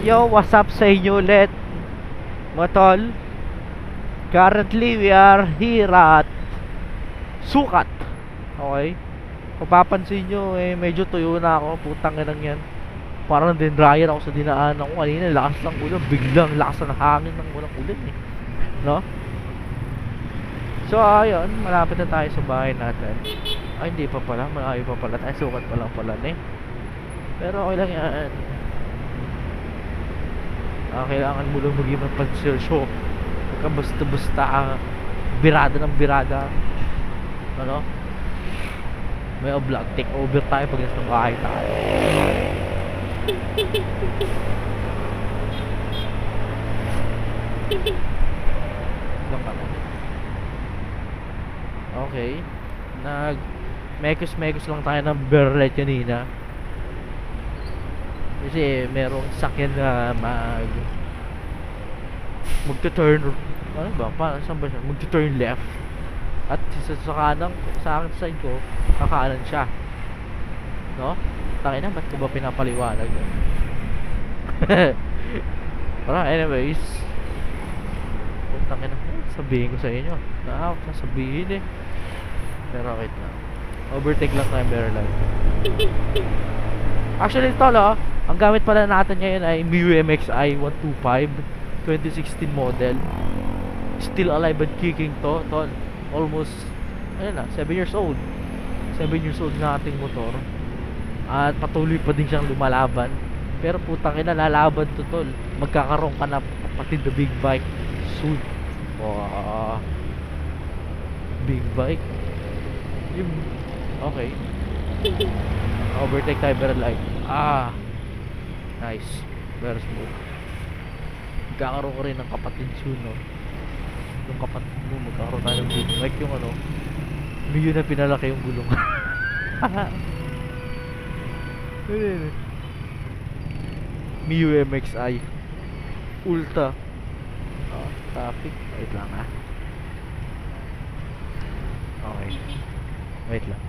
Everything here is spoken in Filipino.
Yo, what's up sa inyo ulit, mga tol? Currently, we are here at Sukat. Okay? Kung papansin nyo, medyo tuyo na ako. Putang inang yan. Parang dinryer ako sa dinaanan ko kanina. Lakas ng ulan. Biglang lakas ng hangin ng walang ulan eh. No? So, ayun. Malapit na tayo sa bahay natin. Ay, hindi pa pala. Malayo pa pala tayo. Sukat pa lang pala eh. Pero okay lang yan. Kailangan mo lang maging mapansyoso. Huwag basta-basta birada ng birada. Ano? May vlog. Take over tayo pag nasa bahay tayo. Okay. Mekos lang tayo ng Berlet kanina. Kasi merong sakyan na magta-turn, ano ba? Saan ba siya? Magta-turn left. At sa kanang, sa akin side ko, kakaanan siya. No? Tangina, ba't ko ba pinapaliwanag yun? Para, anyways. Tangina, sabihin ko sa inyo. Sasabihin eh. Pero wait na. Overtake lang tayo better life. Actually, ito ang gamit pala natin ngayon ay MIUI MX-i 125 2016 model. Still alive and kicking to, tol. Almost, ayun na, 7 years old. 7 years old na ating motor. At patuloy pa din siyang lumalaban. Pero putang ina, lalaban to, tol. Magkakaroon ka na pati the big bike soon. Big bike. Okay. Overtake tayo better light. Nice. Very smooth. Magkakaroon ko rin ng kapatid soon, no? Yung kapatid mo, magkakaroon tayo ng big bike. Yung ano, medyo na pinalaki yung gulong. MIUI MX-i Ultra. Traffic. Wait lang Okay. Wait lang.